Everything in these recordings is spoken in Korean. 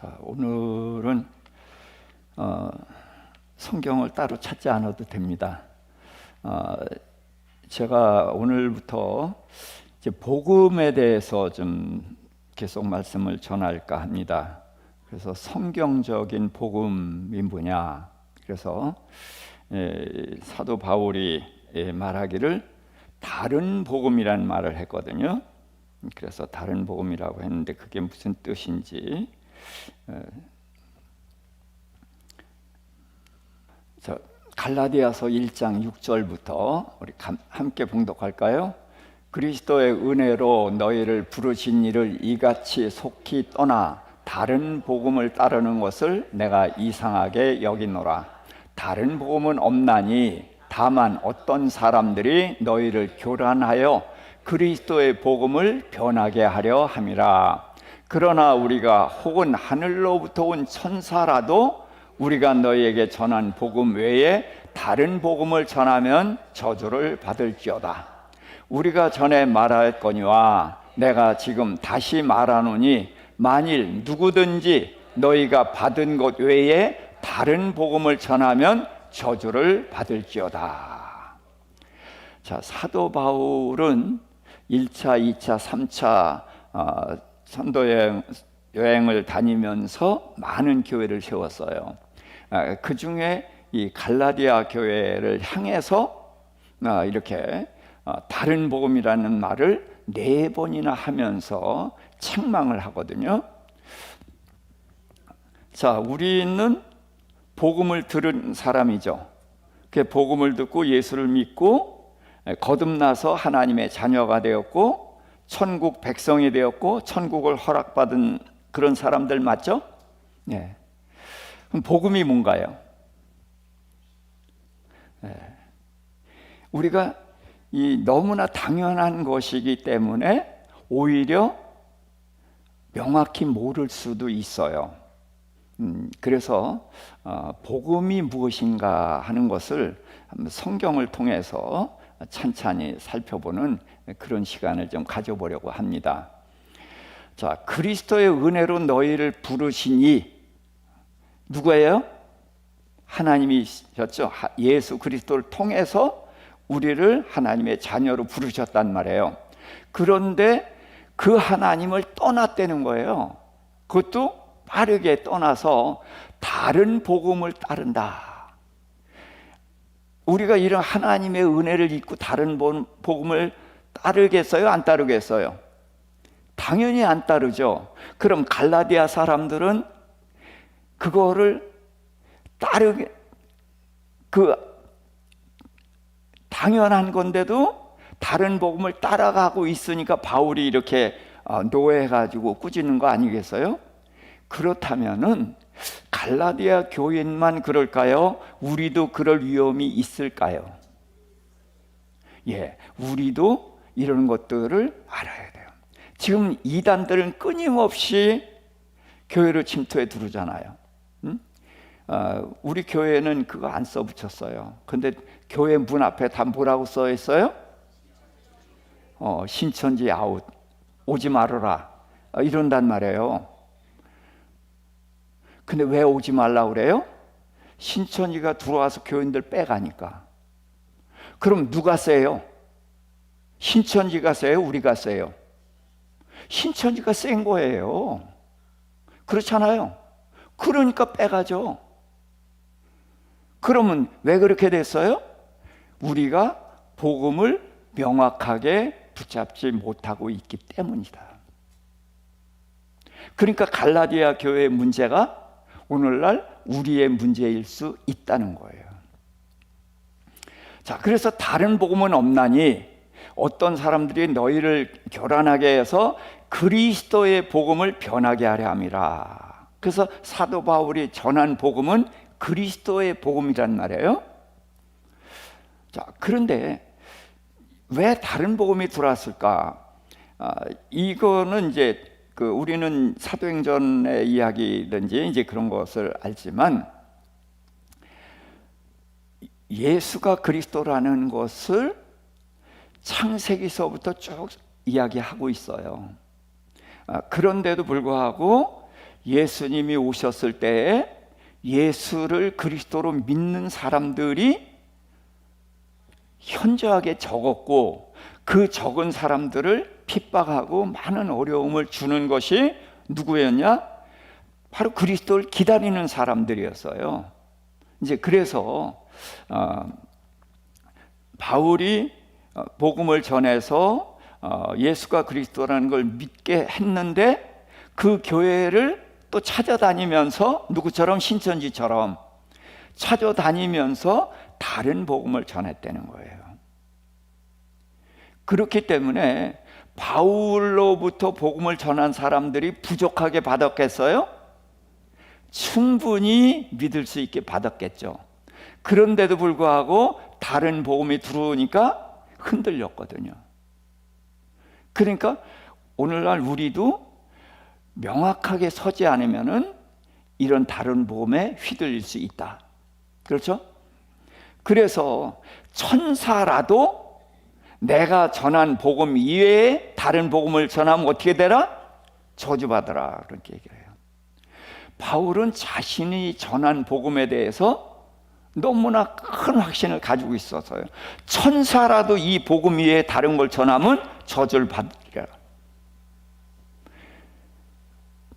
자, 오늘은 성경을 따로 찾지 않아도 됩니다. 제가 오늘부터 이제 복음에 대해서 좀 계속 말씀을 전할까 합니다. 그래서 성경적인 복음이 뭐냐? 그래서 사도 바울이 말하기를 다른 복음이라는 말을 했거든요. 그래서 다른 복음이라고 했는데 그게 무슨 뜻인지 갈라디아서 1장 6절부터 우리 함께 봉독할까요? 그리스도의 은혜로 너희를 부르신 이를 이같이 속히 떠나 다른 복음을 따르는 것을 내가 이상하게 여기노라. 다른 복음은 없나니 다만 어떤 사람들이 너희를 교란하여 그리스도의 복음을 변하게 하려 함이라. 그러나 우리가 혹은 하늘로부터 온 천사라도 우리가 너희에게 전한 복음 외에 다른 복음을 전하면 저주를 받을지어다. 우리가 전에 말하였거니와 내가 지금 다시 말하노니 만일 누구든지 너희가 받은 것 외에 다른 복음을 전하면 저주를 받을지어다. 자, 사도 바울은 1차, 2차, 3차 선도 여행을 다니면서 많은 교회를 세웠어요. 그 중에 이 갈라디아 교회를 향해서 이렇게 다른 복음이라는 말을 4번이나 하면서 책망을 하거든요. 자, 우리는 복음을 들은 사람이죠. 그 복음을 듣고 예수를 믿고 거듭나서 하나님의 자녀가 되었고 천국 백성이 되었고 천국을 허락받은 그런 사람들 맞죠? 네. 그럼 복음이 뭔가요? 네. 우리가 이 너무나 당연한 것이기 때문에 오히려 명확히 모를 수도 있어요. 그래서 복음이 무엇인가 하는 것을 성경을 통해서 찬찬히 살펴보는 그런 시간을 좀 가져보려고 합니다. 자, 그리스도의 은혜로 너희를 부르시니 누구예요? 하나님이셨죠. 예수 그리스도를 통해서 우리를 하나님의 자녀로 부르셨단 말이에요. 그런데 그 하나님을 떠났다는 거예요. 그것도 빠르게 떠나서 다른 복음을 따른다. 우리가 이런 하나님의 은혜를 잊고 다른 복음을 따르겠어요? 안 따르겠어요? 당연히 안 따르죠. 그럼 갈라디아 사람들은 그거를 당연한 건데도 다른 복음을 따라가고 있으니까 바울이 이렇게 노해가지고 꾸짖는 거 아니겠어요? 그렇다면은 갈라디아 교인만 그럴까요? 우리도 그럴 위험이 있을까요? 예, 우리도 이런 것들을 알아야 돼요. 지금 이단들은 끊임없이 교회로 침투해 들어오잖아요. 우리 교회는 그거 안 써붙였어요. 근데 교회 문 앞에 다 뭐라고 써 있어요? 신천지 아웃, 오지 말아라 이런단 말이에요. 근데 왜 오지 말라고 그래요? 신천지가 들어와서 교인들 빼가니까. 그럼 누가 세요? 신천지가 세요? 우리가 세요? 신천지가 센 거예요. 그렇잖아요. 그러니까 빼가죠. 그러면 왜 그렇게 됐어요? 우리가 복음을 명확하게 붙잡지 못하고 있기 때문이다. 그러니까 갈라디아 교회의 문제가 오늘날 우리의 문제일 수 있다는 거예요. 자, 그래서 다른 복음은 없나니 어떤 사람들이 너희를 교란하게 해서 그리스도의 복음을 변하게 하려 함이라. 그래서 사도 바울이 전한 복음은 그리스도의 복음이란 말이에요. 자, 그런데 왜 다른 복음이 들어왔을까? 이거는 이제 우리는 사도행전의 이야기든지 이제 그런 것을 알지만 예수가 그리스도라는 것을 창세기서부터 쭉 이야기하고 있어요. 그런데도 불구하고 예수님이 오셨을 때에 예수를 그리스도로 믿는 사람들이 현저하게 적었고, 그 적은 사람들을 핍박하고 많은 어려움을 주는 것이 누구였냐? 바로 그리스도를 기다리는 사람들이었어요. 이제 그래서 바울이 복음을 전해서 예수가 그리스도라는 걸 믿게 했는데, 그 교회를 또 찾아다니면서 누구처럼, 신천지처럼 찾아다니면서 다른 복음을 전했다는 거예요. 그렇기 때문에 바울로부터 복음을 전한 사람들이 부족하게 받았겠어요? 충분히 믿을 수 있게 받았겠죠. 그런데도 불구하고 다른 복음이 들어오니까 흔들렸거든요. 그러니까 오늘날 우리도 명확하게 서지 않으면은 이런 다른 복음에 휘둘릴 수 있다. 그렇죠? 그래서 천사라도 내가 전한 복음 이외에 다른 복음을 전하면 어떻게 되라? 저주받으라. 그렇게 얘기해요. 바울은 자신이 전한 복음에 대해서 너무나 큰 확신을 가지고 있어서요. 천사라도 이 복음 이외에 다른 걸 전하면 저주를 받으리라.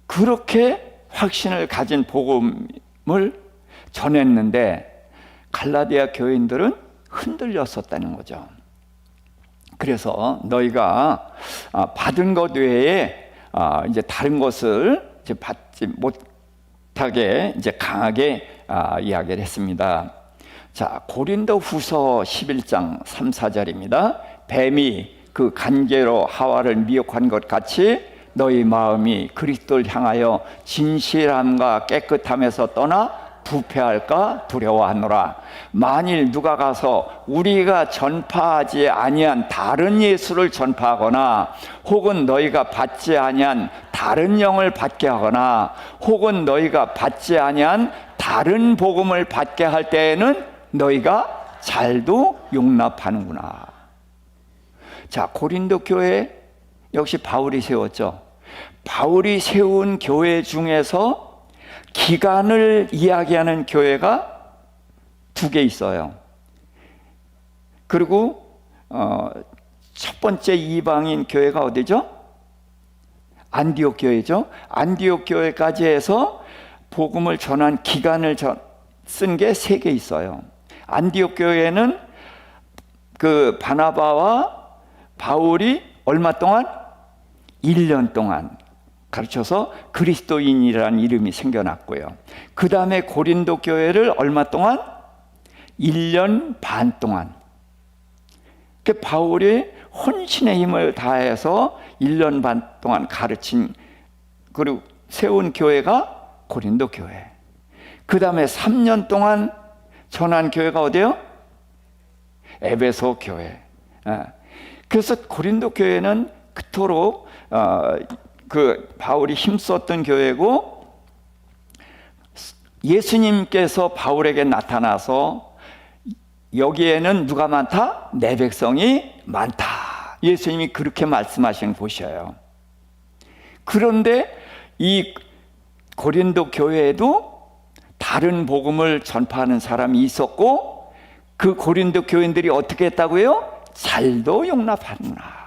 그렇게 확신을 가진 복음을 전했는데 갈라디아 교인들은 흔들렸었다는 거죠. 그래서 너희가 받은 것 외에 이제 다른 것을 이제 받지 못하게 이제 강하게 이야기를 했습니다. 자, 고린도후서 11장 3, 4절입니다. 뱀이 그 간계로 하와를 미혹한 것 같이 너희 마음이 그리스도를 향하여 진실함과 깨끗함에서 떠나 부패할까 두려워하노라. 만일 누가 가서 우리가 전파하지 아니한 다른 예수를 전파하거나, 혹은 너희가 받지 아니한 다른 영을 받게 하거나, 혹은 너희가 받지 아니한 다른 복음을 받게 할 때에는 너희가 잘도 용납하는구나. 자, 고린도 교회 역시 바울이 세웠죠. 바울이 세운 교회 중에서 기간을 이야기하는 교회가 2개 있어요. 그리고 첫 번째 이방인 교회가 어디죠? 안디옥 교회죠. 안디옥 교회까지 해서 복음을 전한 기간을 쓴 게 3개 있어요. 안디옥 교회는 그 바나바와 바울이 얼마 동안? 1년 동안 가르쳐서 그리스도인이라는 이름이 생겨났고요. 그 다음에 고린도 교회를 얼마 동안? 1년 반 동안. 그 바울이 헌신의 힘을 다해서 1년 반 동안 가르친, 그리고 세운 교회가 고린도 교회. 그 다음에 3년 동안 전한 교회가 어디요? 에베소 교회. 그래서 고린도 교회는 그토록 그 바울이 힘썼던 교회고, 예수님께서 바울에게 나타나서 여기에는 누가 많다? 내 백성이 많다. 예수님이 그렇게 말씀하신 곳이에요. 그런데 이 고린도 교회에도 다른 복음을 전파하는 사람이 있었고, 그 고린도 교인들이 어떻게 했다고요? 잘도 용납하는구나.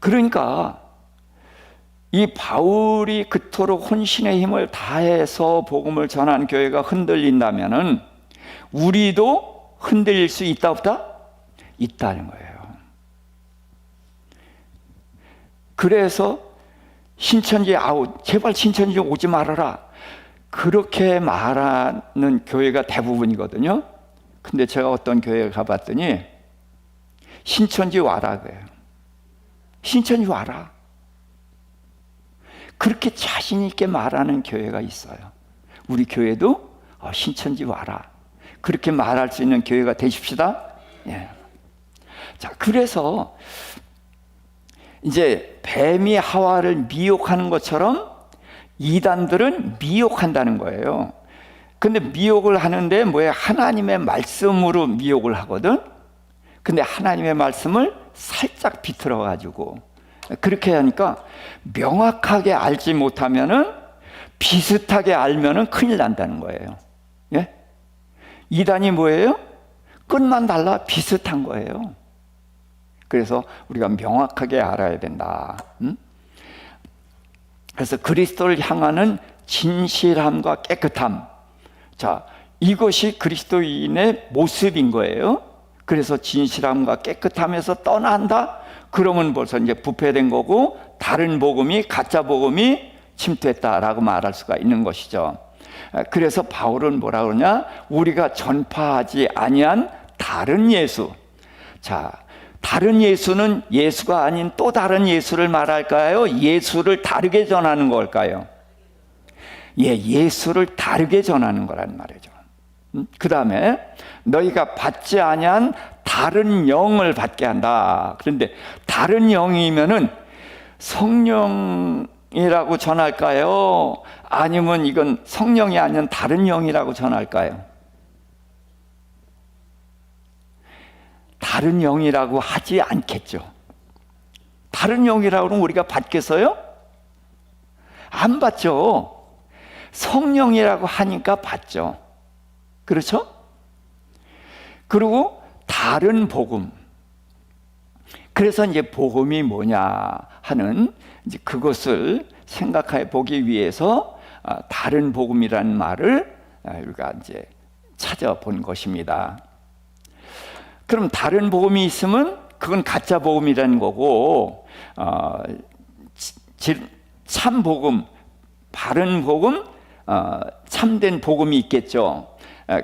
그러니까 이 바울이 그토록 혼신의 힘을 다해서 복음을 전한 교회가 흔들린다면은 우리도 흔들릴 수 있다 없다? 있다는 거예요. 그래서 신천지 아웃, 제발 신천지 오지 말아라, 그렇게 말하는 교회가 대부분이거든요. 근데 제가 어떤 교회에 가봤더니 신천지 와라 그래요. 신천지 와라. 그렇게 자신 있게 말하는 교회가 있어요. 우리 교회도 신천지 와라, 그렇게 말할 수 있는 교회가 되십시다. 예. 자, 그래서 이제 뱀이 하와를 미혹하는 것처럼 이단들은 미혹한다는 거예요. 근데 미혹을 하는데 뭐예요? 하나님의 말씀으로 미혹을 하거든. 근데 하나님의 말씀을 살짝 비틀어 가지고 그렇게 하니까 명확하게 알지 못하면은 비슷하게 알면은 큰일 난다는 거예요. 예? 이단이 뭐예요? 끝만 달라 비슷한 거예요. 그래서 우리가 명확하게 알아야 된다. 그래서 그리스도를 향하는 진실함과 깨끗함. 자, 이것이 그리스도인의 모습인 거예요. 그래서 진실함과 깨끗함에서 떠난다? 그러면 벌써 이제 부패된 거고 다른 복음이, 가짜 복음이 침투했다라고 말할 수가 있는 것이죠. 그래서 바울은 뭐라 그러냐? 우리가 전파하지 아니한 다른 예수. 자, 다른 예수는 예수가 아닌 또 다른 예수를 말할까요? 예수를 다르게 전하는 걸까요? 예, 예수를 다르게 전하는 거란 말이죠. 그 다음에 너희가 받지 아니한 다른 영을 받게 한다. 그런데 다른 영이면은 성령이라고 전할까요? 아니면 이건 성령이 아닌 다른 영이라고 전할까요? 다른 영이라고 하지 않겠죠. 다른 영이라고 하면 우리가 받겠어요? 안 받죠. 성령이라고 하니까 받죠. 그렇죠? 그리고 다른 복음. 그래서 이제 복음이 뭐냐 하는 이제 그것을 생각해 보기 위해서 다른 복음이라는 말을 우리가 이제 찾아본 것입니다. 그럼 다른 복음이 있으면 그건 가짜 복음이라는 거고, 참 복음, 바른 복음, 참된 복음이 있겠죠.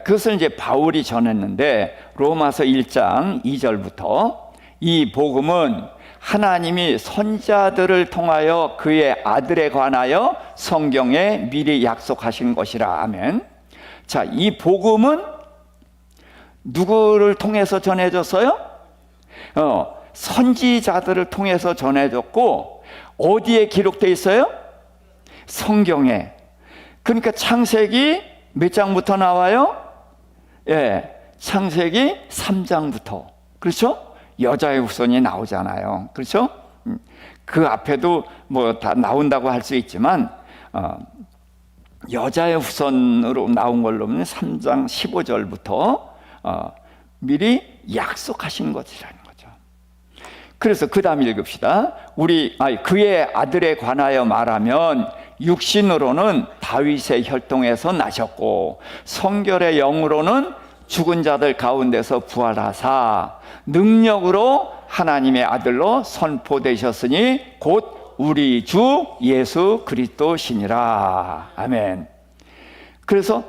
그것을 이제 바울이 전했는데 로마서 1장 2절부터 이 복음은 하나님이 선지자들을 통하여 그의 아들에 관하여 성경에 미리 약속하신 것이라. 아멘. 자, 이 복음은 누구를 통해서 전해졌어요? 선지자들을 통해서 전해졌고, 어디에 기록되어 있어요? 성경에. 그러니까 창세기 몇 장부터 나와요? 예, 창세기 3장부터. 그렇죠? 여자의 후손이 나오잖아요. 그렇죠? 그 앞에도 뭐 다 나온다고 할 수 있지만, 여자의 후손으로 나온 걸로 보면 3장 15절부터 미리 약속하신 것이라는 거죠. 그래서 그 다음 읽읍시다. 그의 아들에 관하여 말하면 육신으로는 다윗의 혈통에서 나셨고 성결의 영으로는 죽은 자들 가운데서 부활하사 능력으로 하나님의 아들로 선포되셨으니 곧 우리 주 예수 그리스도시니라. 아멘. 그래서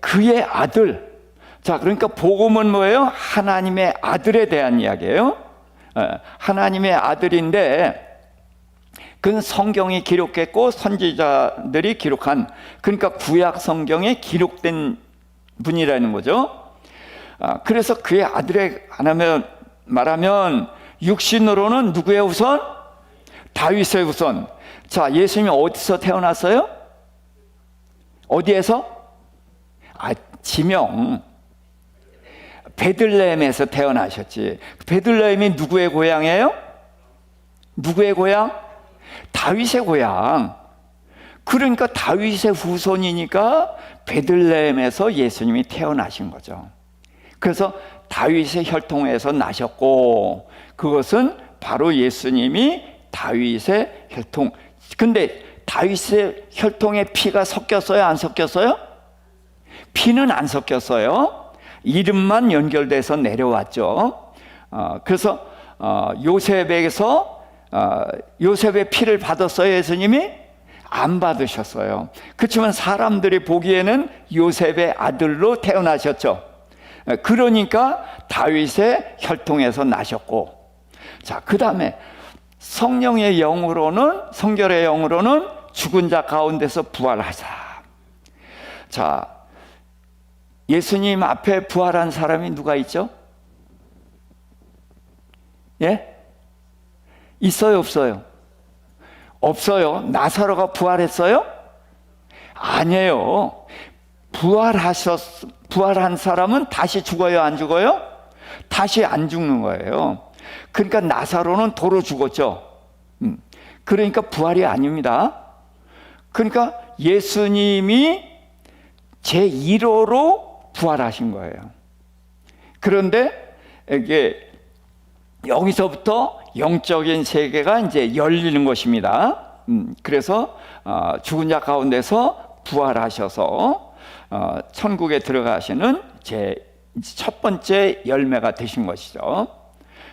그의 아들. 자, 그러니까 복음은 뭐예요? 하나님의 아들에 대한 이야기예요. 하나님의 아들인데 그건 성경이 기록했고 선지자들이 기록한, 그러니까 구약 성경에 기록된 분이라는 거죠. 그래서 그의 아들에 말하면 육신으로는 누구의 후손? 다윗의 후손. 자, 예수님이 어디서 태어났어요? 어디에서? 지명. 베들레헴에서 태어나셨지. 베들레헴이 누구의 고향이에요? 누구의 고향? 다윗의 고향. 그러니까 다윗의 후손이니까 베들레헴에서 예수님이 태어나신 거죠. 그래서 다윗의 혈통에서 나셨고, 그것은 바로 예수님이 다윗의 혈통. 근데 다윗의 혈통에 피가 섞였어요? 안 섞였어요? 피는 안 섞였어요. 이름만 연결돼서 내려왔죠. 그래서 요셉에게서 요셉의 피를 받았어요, 예수님이? 안 받으셨어요. 그렇지만 사람들이 보기에는 요셉의 아들로 태어나셨죠. 그러니까 다윗의 혈통에서 나셨고, 자, 그 다음에 성령의 영으로는, 성결의 영으로는 죽은 자 가운데서 부활하사. 자, 예수님 앞에 부활한 사람이 누가 있죠? 예? 있어요, 없어요? 없어요. 나사로가 부활했어요? 아니에요. 부활한 사람은 다시 죽어요, 안 죽어요? 다시 안 죽는 거예요. 그러니까 나사로는 도로 죽었죠. 그러니까 부활이 아닙니다. 그러니까 예수님이 제1호로 부활하신 거예요. 그런데 이게 여기서부터 영적인 세계가 이제 열리는 것입니다. 그래서 죽은 자 가운데서 부활하셔서 천국에 들어가시는 제 첫 번째 열매가 되신 것이죠.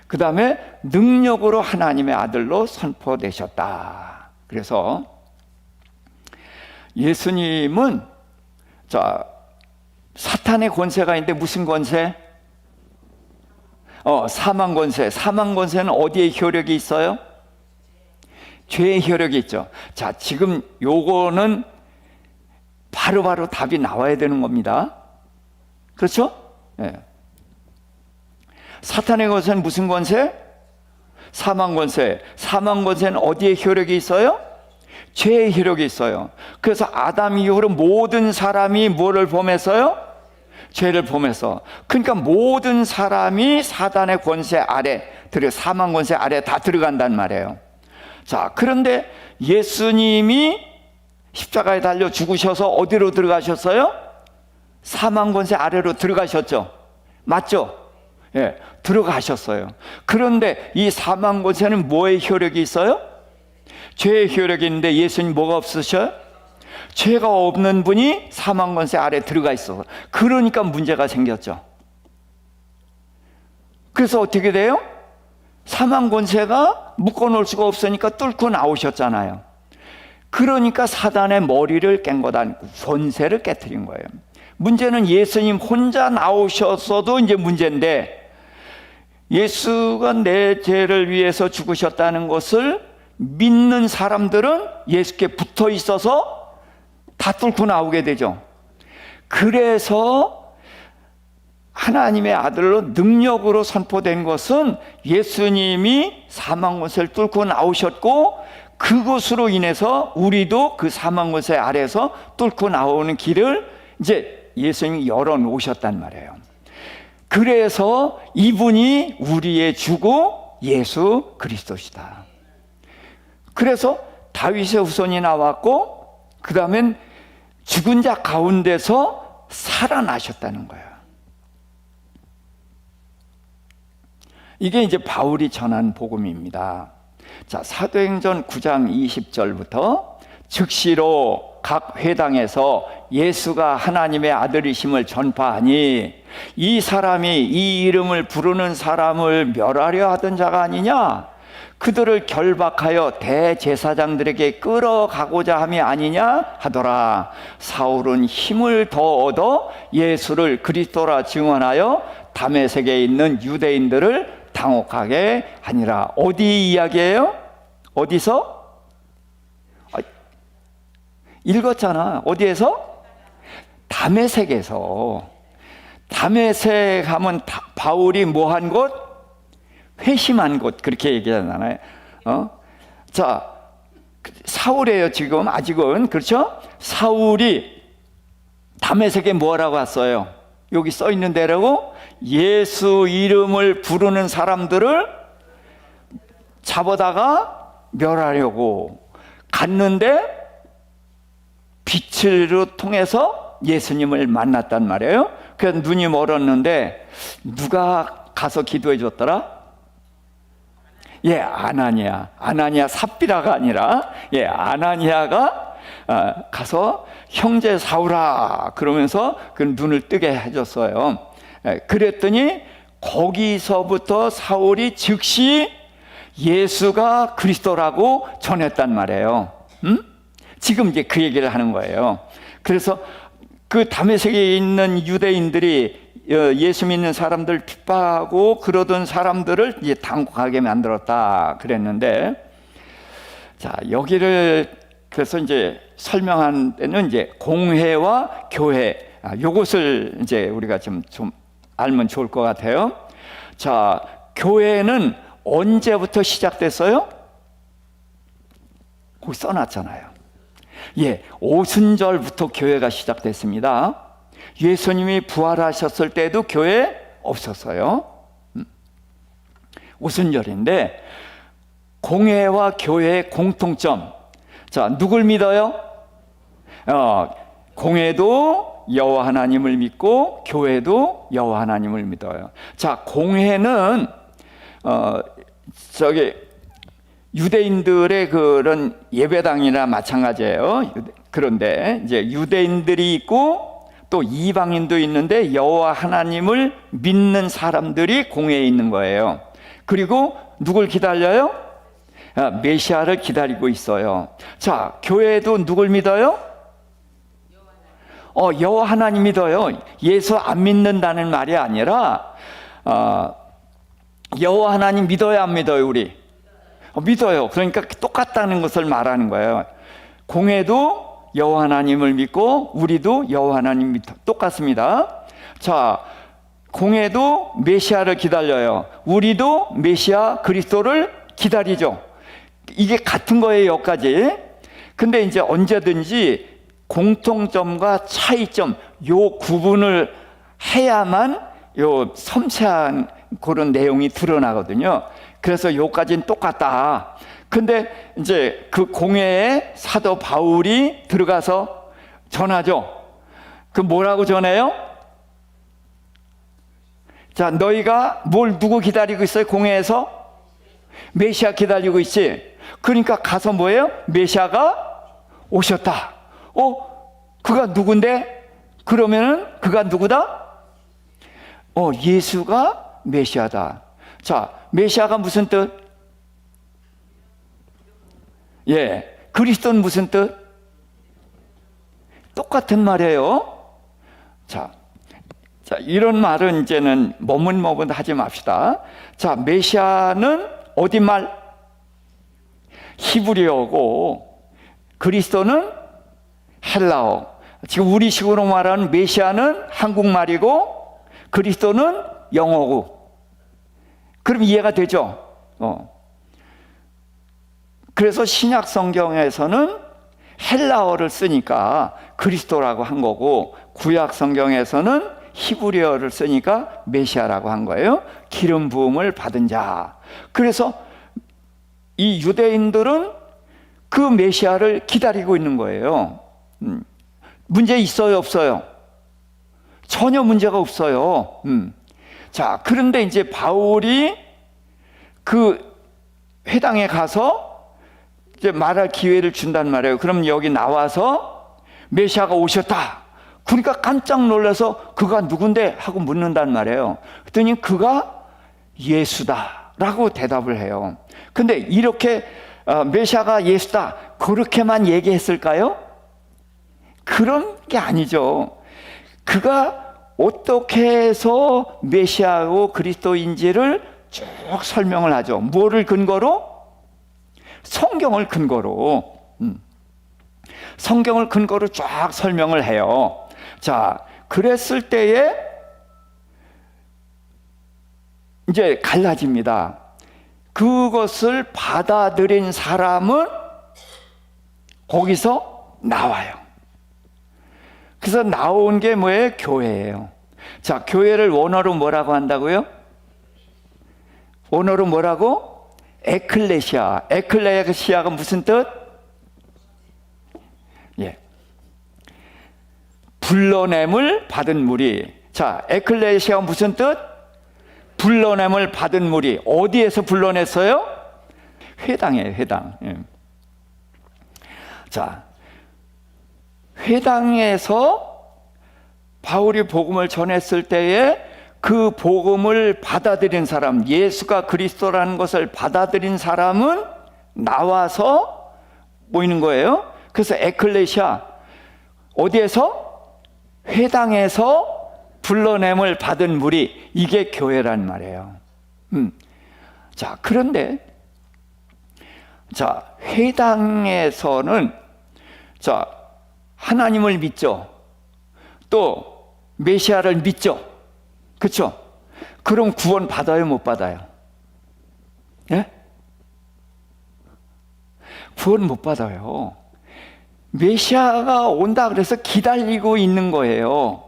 그 다음에 능력으로 하나님의 아들로 선포되셨다. 그래서 예수님은 사탄의 권세가 있는데 무슨 권세? 사망 권세. 사망 권세는 어디에 효력이 있어요? 죄의 효력이 있죠. 자, 지금 요거는 바로바로 답이 나와야 되는 겁니다. 그렇죠? 네. 사탄의 권세는 무슨 권세? 사망 권세. 사망 권세는 어디에 효력이 있어요? 죄의 효력이 있어요. 그래서 아담 이후로 모든 사람이 뭐를 범했어요? 죄를 범해서. 그러니까 모든 사람이 사단의 권세 아래, 사망 권세 아래 다 들어간단 말이에요. 자, 그런데 예수님이 십자가에 달려 죽으셔서 어디로 들어가셨어요? 사망 권세 아래로 들어가셨죠. 맞죠? 예, 들어가셨어요. 그런데 이 사망 권세는 뭐의 효력이 있어요? 죄의 효력이 있는데 예수님 뭐가 없으셔요? 죄가 없는 분이 사망 권세 아래 들어가 있어서. 그러니까 문제가 생겼죠. 그래서 어떻게 돼요? 사망 권세가 묶어놓을 수가 없으니까 뚫고 나오셨잖아요. 그러니까 사단의 머리를 깬 것 아니고 권세를 깨트린 거예요. 문제는 예수님 혼자 나오셨어도 이제 문제인데, 예수가 내 죄를 위해서 죽으셨다는 것을 믿는 사람들은 예수께 붙어 있어서 다 뚫고 나오게 되죠. 그래서 하나님의 아들로 능력으로 선포된 것은 예수님이 사망 권세를 뚫고 나오셨고, 그것으로 인해서 우리도 그 사망 권세 아래에서 뚫고 나오는 길을 이제 예수님이 열어놓으셨단 말이에요. 그래서 이분이 우리의 주고 예수 그리스도시다. 그래서 다윗의 후손이 나왔고, 그 다음엔 죽은 자 가운데서 살아나셨다는 거예요. 이게 이제 바울이 전한 복음입니다. 자, 사도행전 9장 20절부터 즉시로 각 회당에서 예수가 하나님의 아들이심을 전파하니 이 사람이 이 이름을 부르는 사람을 멸하려 하던 자가 아니냐? 그들을 결박하여 대제사장들에게 끌어가고자 함이 아니냐 하더라. 사울은 힘을 더 얻어 예수를 그리스도라 증언하여 다메섹에 있는 유대인들을 당혹하게 하니라. 어디 이야기예요? 어디서? 읽었잖아. 어디에서? 다메섹에서. 다메섹 하면 바울이 뭐 한 곳? 회심한 곳, 그렇게 얘기하잖아요. 자, 사울이에요 지금 아직은. 그렇죠? 사울이 다메섹에 뭐라고 왔어요? 여기 써 있는 대로 예수 이름을 부르는 사람들을 잡아다가 멸하려고 갔는데, 빛을 통해서 예수님을 만났단 말이에요. 그래서 눈이 멀었는데 누가 가서 기도해 줬더라? 예, 아나니아 삽비라가 아니라, 예, 아나니아가 가서 형제 사울아 그러면서 그 눈을 뜨게 해줬어요. 그랬더니 거기서부터 사울이 즉시 예수가 그리스도라고 전했단 말이에요. 지금 이제 그 얘기를 하는 거예요. 그래서 그 다메섹에 있는 유대인들이 예수 믿는 사람들 핍박하고 그러던 사람들을 이제 당혹하게 만들었다 그랬는데, 자, 여기를 그래서 이제 설명한 데는 이제 공회와 교회, 요것을 이제 우리가 좀 알면 좋을 것 같아요. 자, 교회는 언제부터 시작됐어요? 거기 써놨잖아요. 예, 오순절부터 교회가 시작됐습니다. 예수님이 부활하셨을 때도 교회 없었어요. 오순절인데, 공회와 교회의 공통점. 자, 누굴 믿어요? 공회도 여호와 하나님을 믿고 교회도 여호와 하나님을 믿어요. 자, 공회는 유대인들의 그런 예배당이나 마찬가지예요. 그런데 이제 유대인들이 있고 또 이방인도 있는데 여호와 하나님을 믿는 사람들이 공회에 있는 거예요. 그리고 누굴 기다려요? 메시아를 기다리고 있어요. 자, 교회도 누굴 믿어요? 여호와 하나님 믿어요. 예수 안 믿는다는 말이 아니라 여호와 하나님 믿어요, 안 믿어요, 우리? 믿어요. 그러니까 똑같다는 것을 말하는 거예요. 공회도 여호와 하나님을 믿고 우리도 여호와 하나님 믿어 똑같습니다. 자, 공회도 메시아를 기다려요. 우리도 메시아 그리스도를 기다리죠. 이게 같은 거예요, 여기까지. 근데 이제 언제든지 공통점과 차이점, 요 구분을 해야만 요 섬세한 그런 내용이 드러나거든요. 그래서 요까지는 똑같다. 근데 이제 그 공회에 사도 바울이 들어가서 전하죠. 그 뭐라고 전해요? 자, 너희가 누구 기다리고 있어요? 공회에서? 메시아 기다리고 있지. 그러니까 가서 뭐예요? 메시아가 오셨다. 그가 누군데? 그러면은 그가 누구다? 예수가 메시아다. 자, 메시아가 무슨 뜻? 그리스도는 무슨 뜻? 똑같은 말이에요. 자, 이런 말은 이제는 머뭇머뭇 하지 맙시다. 자, 메시아는 어디 말? 히브리어고 그리스도는 헬라어. 지금 우리식으로 말하는 메시아는 한국말이고 그리스도는 영어고. 그럼 이해가 되죠? 그래서 신약 성경에서는 헬라어를 쓰니까 그리스도라고 한 거고 구약 성경에서는 히브리어를 쓰니까 메시아라고 한 거예요. 기름 부음을 받은 자. 그래서 이 유대인들은 그 메시아를 기다리고 있는 거예요. 문제 있어요, 없어요? 전혀 문제가 없어요. 자, 그런데 이제 바울이 그 회당에 가서 이제 말할 기회를 준단 말이에요. 그럼 여기 나와서 메시아가 오셨다. 그러니까 깜짝 놀라서 그가 누군데? 하고 묻는단 말이에요. 그랬더니 그가 예수다라고 대답을 해요. 근데 이렇게 메시아가 예수다 그렇게만 얘기했을까요? 그런 게 아니죠. 그가 어떻게 해서 메시아고 그리스도인지를 쭉 설명을 하죠. 뭐를 근거로? 성경을 근거로. 성경을 근거로 쫙 설명을 해요. 자, 그랬을 때에 이제 갈라집니다. 그것을 받아들인 사람은 거기서 나와요. 그래서 나온 게 뭐예요? 교회예요. 자, 교회를 원어로 뭐라고 한다고요? 원어로 뭐라고? 에클레시아. 에클레시아가 무슨 뜻? 불러냄을 받은 무리. 자, 에클레시아가 무슨 뜻? 불러냄을 받은 무리. 어디에서 불러냈어요? 회당이에요, 회당. 자, 회당에서 바울이 복음을 전했을 때에 그 복음을 받아들인 사람, 예수가 그리스도라는 것을 받아들인 사람은 나와서 모이는 거예요. 그래서 에클레시아, 어디에서? 회당에서 불러냄을 받은 무리, 이게 교회란 말이에요. 자, 그런데 자, 회당에서는 자, 하나님을 믿죠. 또 메시아를 믿죠. 그렇죠? 그럼 구원 받아요, 못 받아요? 예? 구원 못 받아요. 메시아가 온다 그래서 기다리고 있는 거예요.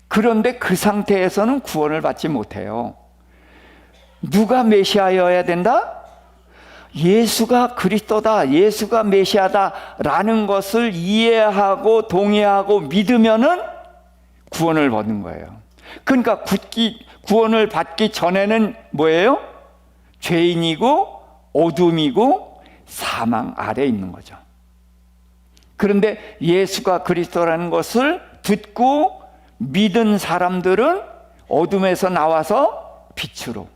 그런데 그 상태에서는 구원을 받지 못해요. 누가 메시아여야 된다? 예수가 그리스도다, 예수가 메시아다라는 것을 이해하고 동의하고 믿으면은 구원을 받는 거예요. 그러니까 구원을 받기 전에는 뭐예요? 죄인이고 어둠이고 사망 아래에 있는 거죠. 그런데 예수가 그리스도라는 것을 듣고 믿은 사람들은 어둠에서 나와서 빛으로.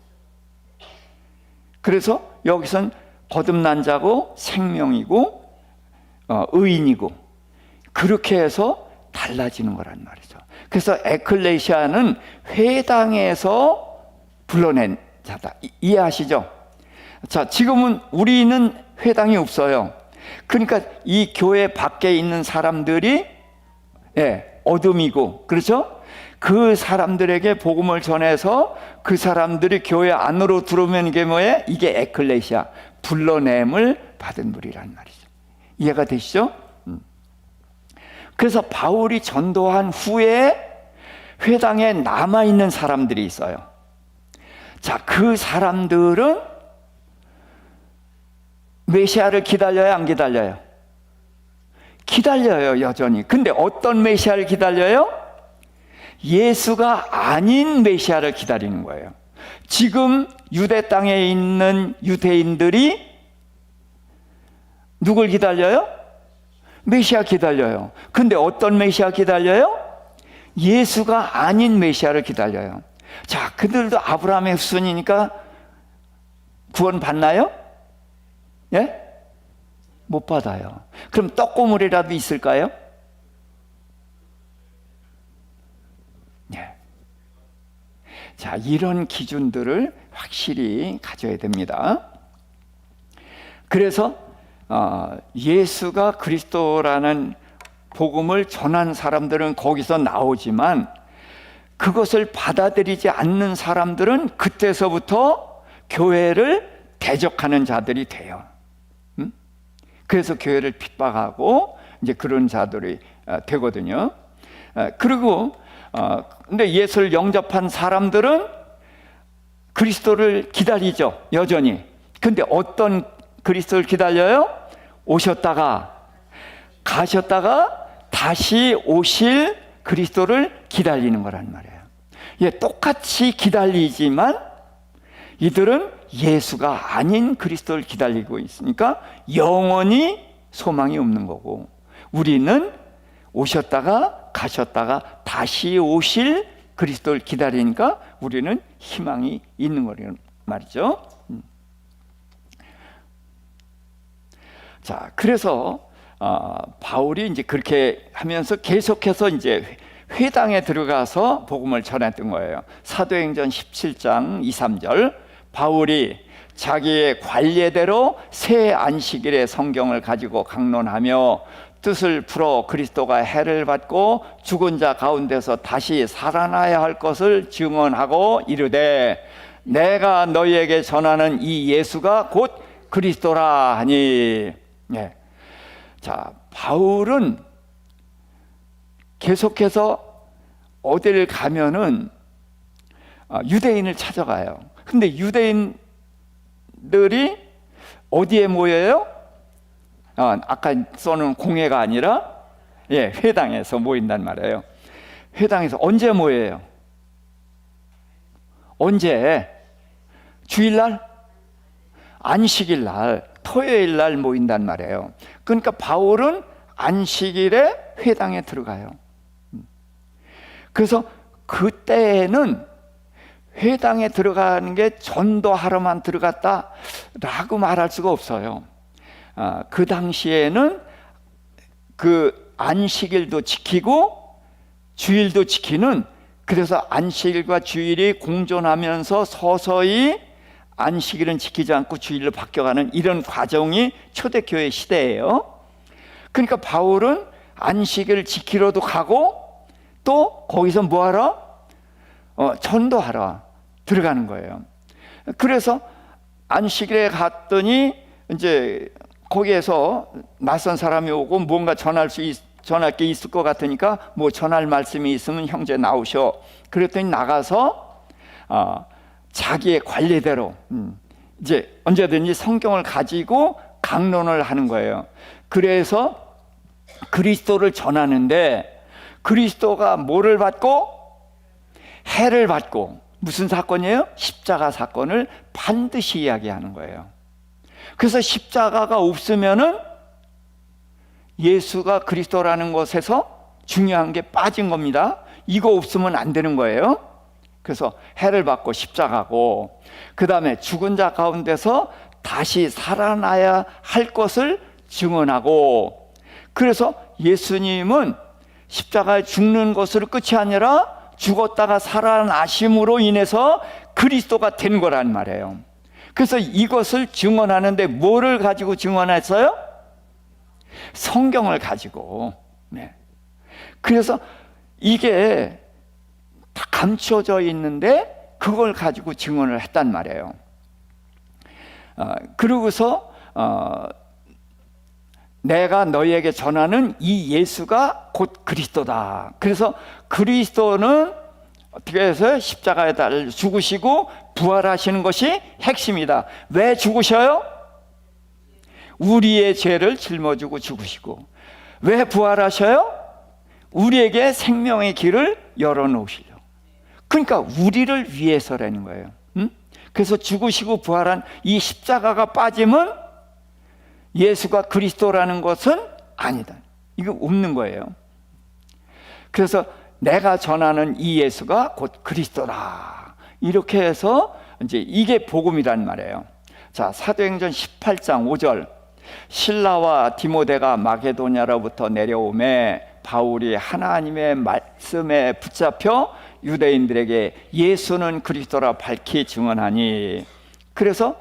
그래서 여기선 거듭난 자고 생명이고 의인이고 그렇게 해서 달라지는 거란 말이죠. 그래서 에클레시아는 회당에서 불러낸 자다. 이해하시죠? 자, 지금은 우리는 회당이 없어요. 그러니까 이 교회 밖에 있는 사람들이 어둠이고, 그렇죠? 그 사람들에게 복음을 전해서 그 사람들이 교회 안으로 들어오면 이게 뭐예요? 이게 에클레시아, 불러냄을 받은 무리란 말이죠. 이해가 되시죠? 그래서 바울이 전도한 후에 회당에 남아있는 사람들이 있어요. 자, 그 사람들은 메시아를 기다려요, 안 기다려요? 기다려요, 여전히. 근데 어떤 메시아를 기다려요? 예수가 아닌 메시아를 기다리는 거예요. 지금 유대 땅에 있는 유대인들이 누굴 기다려요? 메시아 기다려요. 근데 어떤 메시아 기다려요? 예수가 아닌 메시아를 기다려요. 자, 그들도 아브라함의 후손이니까 구원 받나요? 예? 못 받아요. 그럼 떡고물이라도 있을까요? 예. 자, 이런 기준들을 확실히 가져야 됩니다. 그래서 예수가 그리스도라는 복음을 전한 사람들은 거기서 나오지만 그것을 받아들이지 않는 사람들은 그때서부터 교회를 대적하는 자들이 돼요. 그래서 교회를 핍박하고 이제 그런 자들이 되거든요. 그리고 근데 예수를 영접한 사람들은 그리스도를 기다리죠, 여전히. 근데 어떤 그리스도를 기다려요? 오셨다가 가셨다가 다시 오실 그리스도를 기다리는 거란 말이에요. 예, 똑같이 기다리지만 이들은 예수가 아닌 그리스도를 기다리고 있으니까 영원히 소망이 없는 거고, 우리는 오셨다가 가셨다가 다시 오실 그리스도를 기다리니까 우리는 희망이 있는 거란 말이죠. 자, 그래서 바울이 이제 그렇게 하면서 계속해서 이제 회당에 들어가서 복음을 전했던 거예요. 사도행전 17장 2, 3절, 바울이 자기의 관례대로 새 안식일에 성경을 가지고 강론하며 뜻을 풀어 그리스도가 해를 받고 죽은 자 가운데서 다시 살아나야 할 것을 증언하고 이르되, 내가 너희에게 전하는 이 예수가 곧 그리스도라 하니. 예. 자, 바울은 계속해서 어디를 가면은 유대인을 찾아가요. 근데 유대인들이 어디에 모여요? 아까 써놓은 공회가 아니라 회당에서 모인단 말이에요. 회당에서 언제 모여요? 언제? 주일날? 안식일날, 토요일날 모인단 말이에요. 그러니까 바울은 안식일에 회당에 들어가요. 그래서 그때는 회당에 들어가는 게 전도하러만 들어갔다라고 말할 수가 없어요. 그 당시에는 그 안식일도 지키고 주일도 지키는, 그래서 안식일과 주일이 공존하면서 서서히 안식일은 지키지 않고 주일로 바뀌어가는 이런 과정이 초대교회 시대예요. 그러니까 바울은 안식일을 지키러도 가고 또 거기서 뭐하러? 전도하러 들어가는 거예요. 그래서 안식일에 갔더니 이제 거기에서 낯선 사람이 오고 뭔가 전할 게 있을 것 같으니까 뭐 전할 말씀이 있으면 형제 나오셔. 그랬더니 나가서 자기의 관례대로 이제 언제든지 성경을 가지고 강론을 하는 거예요. 그래서 그리스도를 전하는데 그리스도가 뭐를 받고? 해를 받고. 무슨 사건이에요? 십자가 사건을 반드시 이야기하는 거예요. 그래서 십자가가 없으면은 예수가 그리스도라는 것에서 중요한 게 빠진 겁니다. 이거 없으면 안 되는 거예요. 그래서 해를 받고 십자가고, 그 다음에 죽은 자 가운데서 다시 살아나야 할 것을 증언하고, 그래서 예수님은 십자가에 죽는 것으로 끝이 아니라 죽었다가 살아나심으로 인해서 그리스도가 된 거란 말이에요. 그래서 이것을 증언하는데 뭐를 가지고 증언했어요? 성경을 가지고. 네. 그래서 이게 다 감춰져 있는데 그걸 가지고 증언을 했단 말이에요. 그러고서 내가 너희에게 전하는 이 예수가 곧 그리스도다. 그래서 그리스도는 어떻게 해서 십자가에 달려 죽으시고 부활하시는 것이 핵심이다. 왜 죽으셔요? 우리의 죄를 짊어지고 죽으시고. 왜 부활하셔요? 우리에게 생명의 길을 열어놓으시려고. 그러니까 우리를 위해서라는 거예요. 그래서 죽으시고 부활한 이 십자가가 빠지면 예수가 그리스도라는 것은 아니다. 이거 없는 거예요. 그래서 내가 전하는 이 예수가 곧 그리스도다. 이렇게 해서 이제 이게 복음이란 말이에요. 자, 사도행전 18장 5절. 실라와 디모데가 마게도냐로부터 내려오매 바울이 하나님의 말씀에 붙잡혀 유대인들에게 예수는 그리스도라 밝히 증언하니. 그래서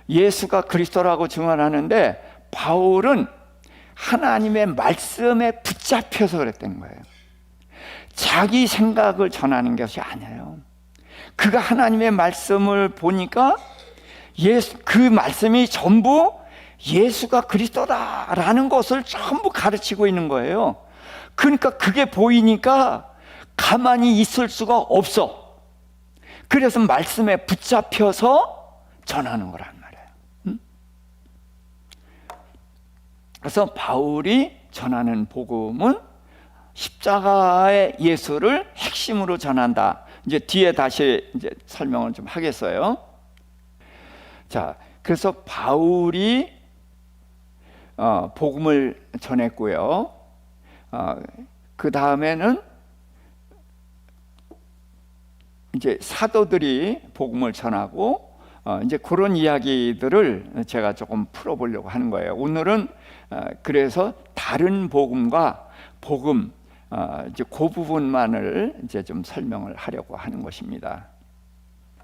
예수가 그리스도라고 증언하는데 바울은 하나님의 말씀에 붙잡혀서 그랬다는 거예요. 자기 생각을 전하는 것이 아니에요. 그가 하나님의 말씀을 보니까 그 말씀이 전부 예수가 그리스도다라는 것을 전부 가르치고 있는 거예요. 그러니까 그게 보이니까 가만히 있을 수가 없어. 그래서 말씀에 붙잡혀서 전하는 거란 말이에요. 그래서 바울이 전하는 복음은 십자가의 예수를 핵심으로 전한다. 이제 뒤에 다시 이제 설명을 좀 하겠어요. 자, 그래서 바울이 복음을 전했고요. 그 다음에는 이제 사도들이 복음을 전하고 이제 그런 이야기들을 제가 조금 풀어보려고 하는 거예요. 오늘은 그래서 다른 복음과 복음 이제 그 부분만을 이제 좀 설명을 하려고 하는 것입니다.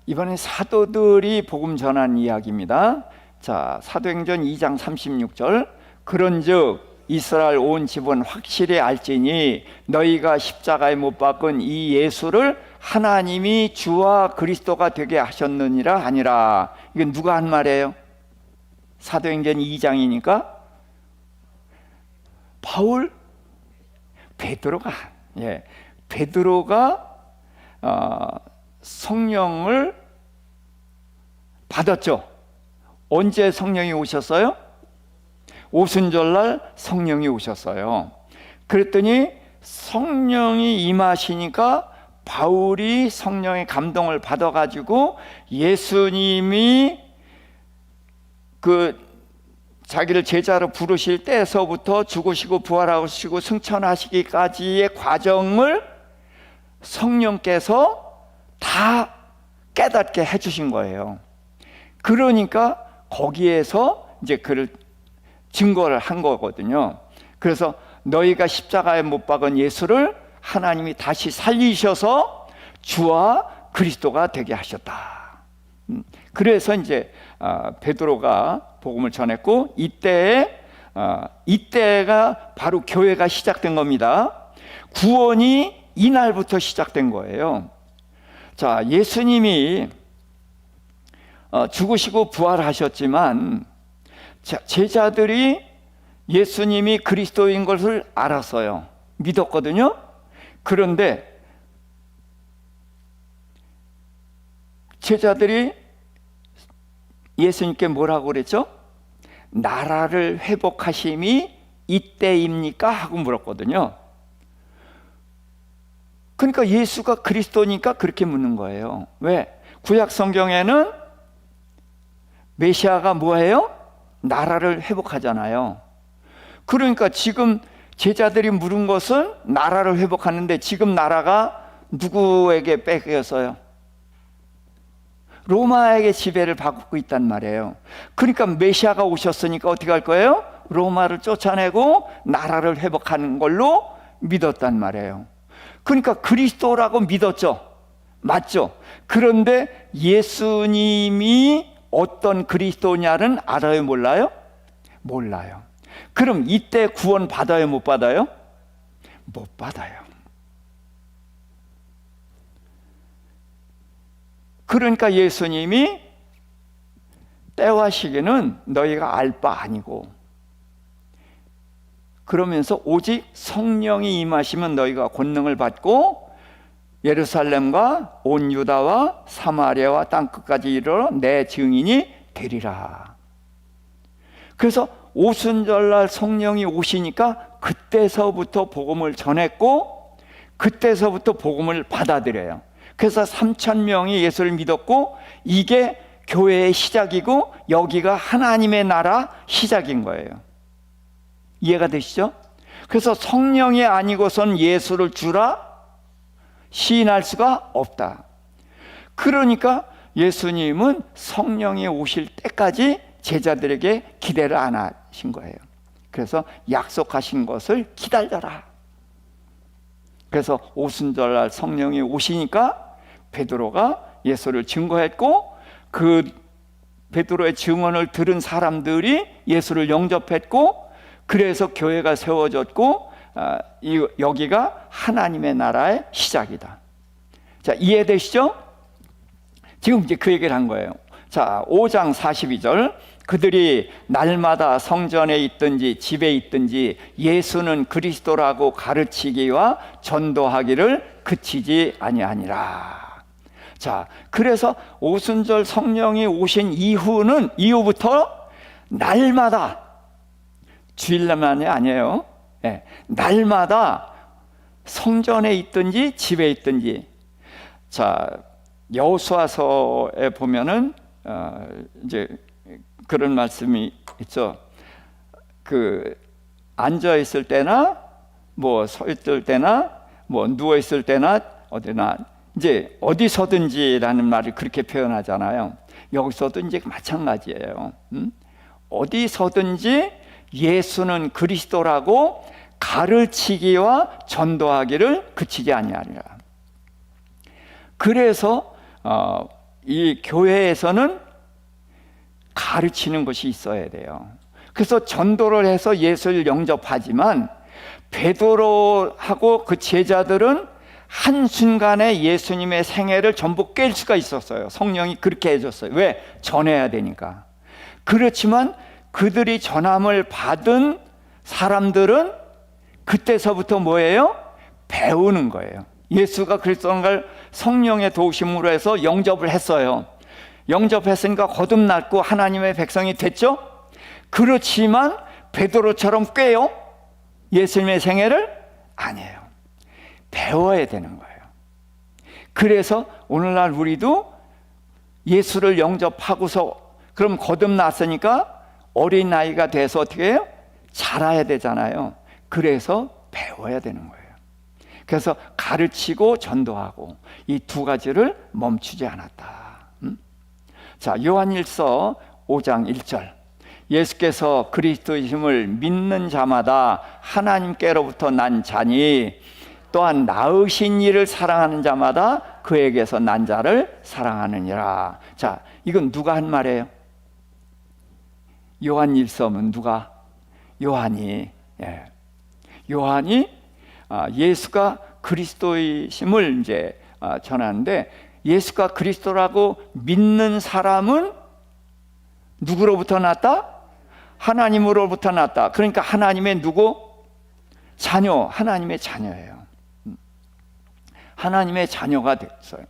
이번에 사도들이 복음 전한 이야기입니다. 자, 사도행전 2장 36절. 그런즉 이스라엘 온 집은 확실히 알지니 너희가 십자가에 못 박은 이 예수를 하나님이 주와 그리스도가 되게 하셨느니라 하니라. 이건 누가 한 말이에요? 사도행전 2장이니까 바울, 베드로가, 베드로가 성령을 받았죠. 언제 성령이 오셨어요? 오순절날 성령이 오셨어요. 그랬더니 성령이 임하시니까 바울이 성령의 감동을 받아가지고 예수님이 자기를 제자로 부르실 때에서부터 죽으시고 부활하시고 승천하시기까지의 과정을 성령께서 다 깨닫게 해주신 거예요. 그러니까 거기에서 이제 그를 증거를 한 거거든요. 그래서 너희가 십자가에 못 박은 예수를 하나님이 다시 살리셔서 주와 그리스도가 되게 하셨다. 그래서 이제 베드로가 복음을 전했고 이때가 바로 교회가 시작된 겁니다. 구원이 이날부터 시작된 거예요. 자, 예수님이 죽으시고 부활하셨지만 제자들이 예수님이 그리스도인 것을 알았어요. 믿었거든요. 그런데 제자들이 예수님께 뭐라고 그랬죠? 나라를 회복하심이 이때입니까? 하고 물었거든요. 그러니까 예수가 그리스도니까 그렇게 묻는 거예요. 왜? 구약 성경에는 메시아가 뭐예요? 나라를 회복하잖아요. 그러니까 지금 제자들이 물은 것은 나라를 회복하는데 지금 나라가 누구에게 뺏겼어요? 로마에게 지배를 받고 있단 말이에요. 그러니까 메시아가 오셨으니까 어떻게 할 거예요? 로마를 쫓아내고 나라를 회복하는 걸로 믿었단 말이에요. 그러니까 그리스도라고 믿었죠. 맞죠? 그런데 예수님이 어떤 그리스도냐는 알아요, 몰라요? 몰라요. 그럼 이때 구원 받아요, 못 받아요? 못 받아요. 그러니까 예수님이 때와 시기는 너희가 알 바 아니고, 그러면서 오직 성령이 임하시면 너희가 권능을 받고 예루살렘과 온 유다와 사마리아와 땅끝까지 이르러 내 증인이 되리라. 그래서 오순절날 성령이 오시니까 그때서부터 복음을 전했고 그때서부터 복음을 받아들여요. 그래서 3,000명이 예수를 믿었고 이게 교회의 시작이고 여기가 하나님의 나라 시작인 거예요. 이해가 되시죠? 그래서 성령이 아니고선 예수를 주라 시인할 수가 없다. 그러니까 예수님은 성령이 오실 때까지 제자들에게 기대를 안 하신 거예요. 그래서 약속하신 것을 기다려라. 그래서 오순절날 성령이 오시니까 베드로가 예수를 증거했고 그 베드로의 증언을 들은 사람들이 예수를 영접했고 그래서 교회가 세워졌고 여기가 하나님의 나라의 시작이다. 자, 이해되시죠? 지금 이제 그 얘기를 한 거예요. 자, 5장 42절. 그들이 날마다 성전에 있든지 집에 있든지 예수는 그리스도라고 가르치기와 전도하기를 그치지 아니하니라. 자, 그래서 오순절 성령이 오신 이후부터 날마다, 주일날만이 아니에요. 네, 날마다 성전에 있든지 집에 있든지. 자, 여호수아서에 보면은 이제 그런 말씀이 있죠. 그 앉아 있을 때나 뭐 서 있을 때나 뭐 누워 있을 때나 어디나 이제 어디서든지라는 말을 그렇게 표현하잖아요. 여기서도 이제 마찬가지예요. 어디서든지 예수는 그리스도라고 가르치기와 전도하기를 그치지 아니하리라. 그래서 이 교회에서는 가르치는 것이 있어야 돼요. 그래서 전도를 해서 예수를 영접하지만 베드로하고 그 제자들은 한순간에 예수님의 생애를 전부 깰 수가 있었어요. 성령이 그렇게 해줬어요. 왜? 전해야 되니까. 그렇지만 그들이 전함을 받은 사람들은 그때서부터 뭐예요? 배우는 거예요. 예수가 그리스도인 걸 성령의 도우심으로 해서 영접을 했어요. 영접했으니까 거듭났고 하나님의 백성이 됐죠? 그렇지만 베드로처럼 꿰요? 예수님의 생애를? 아니에요. 배워야 되는 거예요. 그래서 오늘날 우리도 예수를 영접하고서 그럼 거듭났으니까 어린 나이가 돼서 어떻게 해요? 자라야 되잖아요. 그래서 배워야 되는 거예요. 그래서 가르치고 전도하고 이 두 가지를 멈추지 않았다. 자, 요한일서 5장 1절. 예수께서 그리스도이심을 믿는 자마다 하나님께로부터 난 자니 또한 낳으신 이를 사랑하는 자마다 그에게서 난 자를 사랑하느니라. 자, 이건 누가 한 말이에요? 요한일서는 누가? 요한이. 예. 요한이 예수가 그리스도이심을 이제 전하는데 예수가 그리스도라고 믿는 사람은 누구로부터 났다? 하나님으로부터 났다. 그러니까 하나님의 누구? 자녀, 하나님의 자녀예요. 하나님의 자녀가 됐어요.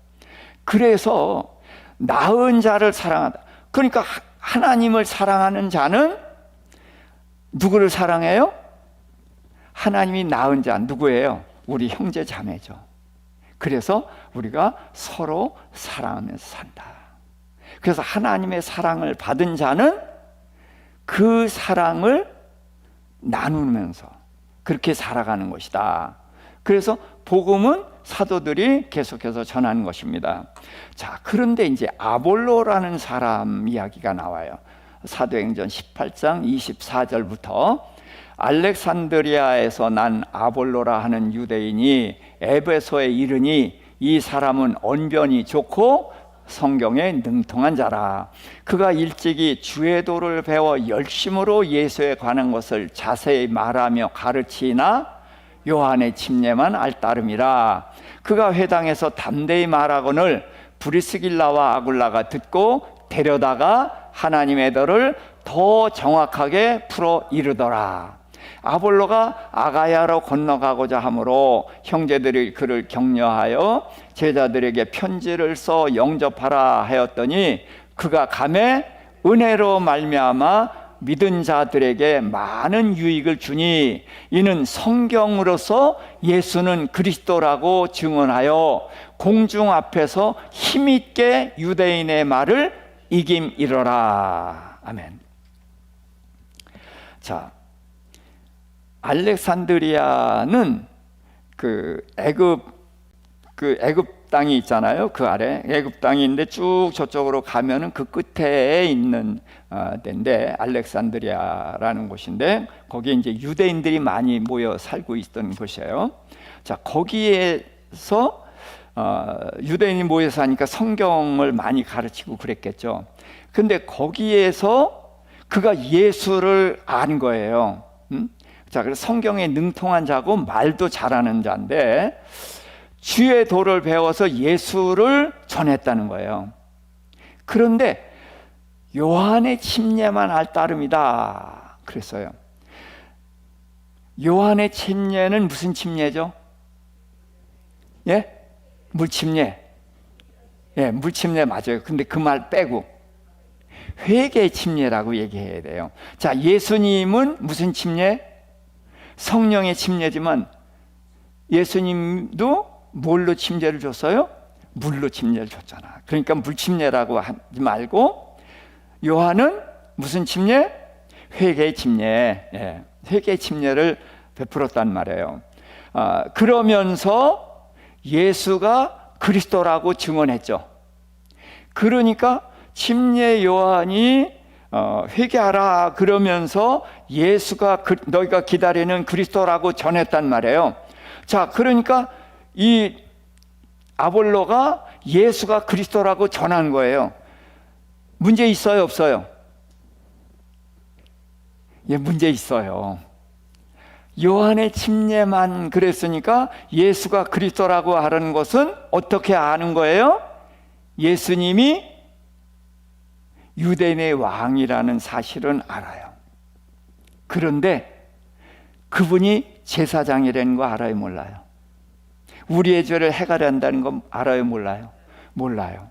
그래서 낳은 자를 사랑한다. 그러니까 하나님을 사랑하는 자는 누구를 사랑해요? 하나님이 낳은 자 누구예요? 우리 형제 자매죠. 그래서 우리가 서로 사랑하면서 산다. 그래서 하나님의 사랑을 받은 자는 그 사랑을 나누면서 그렇게 살아가는 것이다. 그래서 복음은 사도들이 계속해서 전하는 것입니다. 자, 그런데 이제 아볼로라는 사람 이야기가 나와요. 사도행전 18장 24절부터 알렉산드리아에서 난 아볼로라 하는 유대인이 에베소에 이르니 이 사람은 언변이 좋고 성경에 능통한 자라. 그가 일찍이 주의 도를 배워 열심으로 예수에 관한 것을 자세히 말하며 가르치나 요한의 침례만 알 따름이라. 그가 회당에서 담대히 말하거늘 브리스길라와 아굴라가 듣고 데려다가 하나님의 도를 더 정확하게 풀어 이르더라. 아볼로가 아가야로 건너가고자 하므로 형제들이 그를 격려하여 제자들에게 편지를 써 영접하라 하였더니 그가 감에 은혜로 말미암아 믿은 자들에게 많은 유익을 주니 이는 성경으로서 예수는 그리스도라고 증언하여 공중 앞에서 힘있게 유대인의 말을 이김이러라. 아멘. 자, 알렉산드리아는 애굽 땅이 있잖아요. 그 아래 애굽 땅이 있는데 쭉 저쪽으로 가면은 그 끝에 있는 데인데 알렉산드리아라는 곳인데 거기에 이제 유대인들이 많이 모여 살고 있던 곳이에요. 자, 거기에서 유대인이 모여 사니까 성경을 많이 가르치고 그랬겠죠. 근데 거기에서 그가 예수를 안 거예요. 자, 그래서 성경에 능통한 자고 말도 잘하는 자인데 주의 도를 배워서 예수를 전했다는 거예요. 그런데 요한의 침례만 알 따름이다 그랬어요. 요한의 침례는 무슨 침례죠? 예? 물침례. 예, 물침례 맞아요. 근데 그 말 빼고 회개 침례라고 얘기해야 돼요. 자, 예수님은 무슨 침례? 성령의 침례지만 예수님도 뭘로 침례를 줬어요? 물로 침례를 줬잖아. 그러니까 물침례라고 하지 말고 요한은 무슨 침례? 회개의 침례. 예, 회개의 침례를 베풀었단 말이에요. 그러면서 예수가 그리스도라고 증언했죠. 그러니까 침례 요한이 회개하라 그러면서 예수가 너희가 기다리는 그리스도라고 전했단 말이에요. 자, 그러니까 이 아볼로가 예수가 그리스도라고 전한 거예요. 문제 있어요, 없어요? 예, 문제 있어요. 요한의 침례만 그랬으니까 예수가 그리스도라고 하는 것은 어떻게 아는 거예요? 예수님이 유대인의 왕이라는 사실은 알아요. 그런데 그분이 제사장이라는 거 알아요, 몰라요? 우리의 죄를 해결한다는 거 알아요, 몰라요? 몰라요.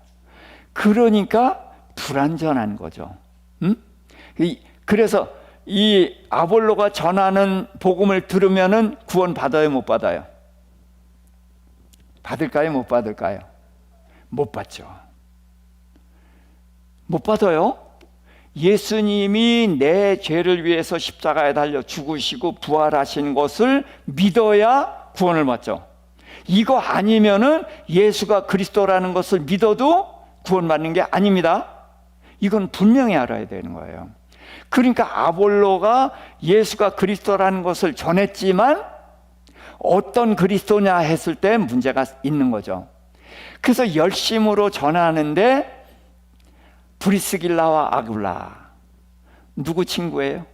그러니까 불완전한 거죠. 그래서 이 아볼로가 전하는 복음을 들으면은 구원 받아요, 못 받아요? 받을까요, 못 받을까요? 못 받죠. 못 받아요. 예수님이 내 죄를 위해서 십자가에 달려 죽으시고 부활하신 것을 믿어야 구원을 받죠. 이거 아니면은 예수가 그리스도라는 것을 믿어도 구원받는 게 아닙니다. 이건 분명히 알아야 되는 거예요. 그러니까 아볼로가 예수가 그리스도라는 것을 전했지만 어떤 그리스도냐 했을 때 문제가 있는 거죠. 그래서 열심으로 전하는데 브리스길라와 아굴라 누구 친구예요?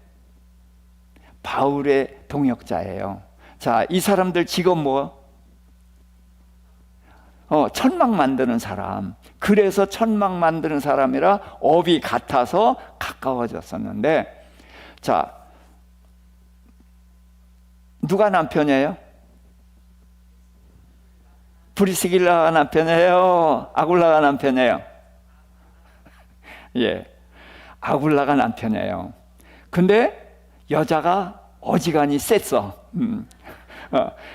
바울의 동역자예요. 자, 이 사람들 직업 뭐? 천막 만드는 사람. 그래서 천막 만드는 사람이라 업이 같아서 가까워졌었는데, 자, 누가 남편이에요? 브리스길라가 남편이에요? 아굴라가 남편이에요? 예. 아굴라가 남편이에요. 근데 여자가 어지간히 셌어.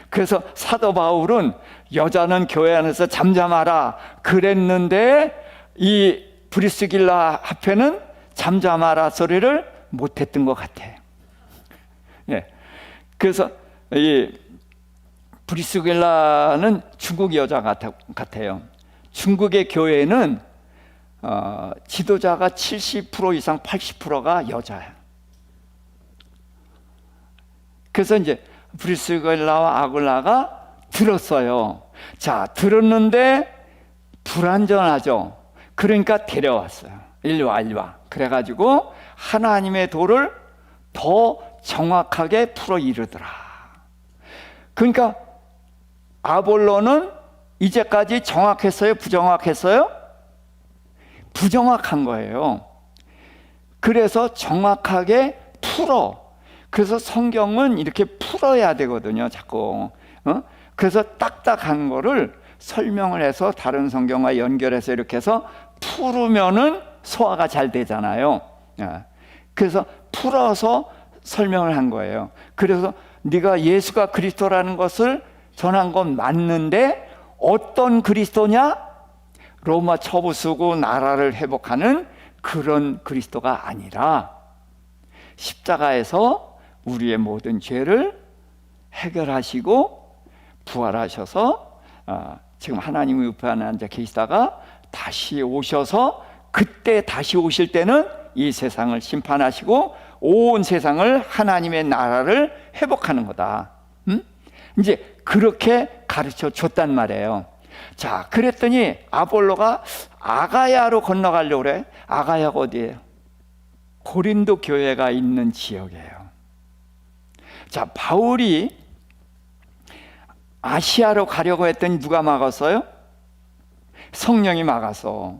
그래서 사도 바울은 여자는 교회 안에서 잠잠하라 그랬는데 이 브리스길라 앞에는 잠잠하라 소리를 못했던 것 같아. 예. 그래서 이 브리스길라는 중국 여자 같아요. 중국의 교회는 지도자가 70% 이상 80%가 여자야. 그래서 이제 브리스길라와 아굴라가 들었어요. 자, 들었는데 불완전하죠. 그러니까 데려왔어요. 일로 와. 그래가지고 하나님의 도를 더 정확하게 풀어 이르더라. 그러니까 아볼로는 이제까지 정확했어요? 부정확했어요? 부정확한 거예요. 그래서 정확하게 풀어. 그래서 성경은 이렇게 풀어야 되거든요, 자꾸. 그래서 딱딱한 거를 설명을 해서 다른 성경과 연결해서 이렇게 해서 풀으면은 소화가 잘 되잖아요. 그래서 풀어서 설명을 한 거예요. 그래서 네가 예수가 그리스도라는 것을 전한 건 맞는데 어떤 그리스도냐? 로마 처부 쓰고 나라를 회복하는 그런 그리스도가 아니라 십자가에서 우리의 모든 죄를 해결하시고 부활하셔서 지금 하나님의 우편에 앉아 계시다가 다시 오셔서 그때 다시 오실 때는 이 세상을 심판하시고 온 세상을 하나님의 나라를 회복하는 거다. 이제 그렇게 가르쳐 줬단 말이에요. 자, 그랬더니 아볼로가 아가야로 건너가려고 그래. 아가야가 어디예요? 고린도 교회가 있는 지역이에요. 자, 바울이 아시아로 가려고 했더니 누가 막았어요? 성령이 막아서.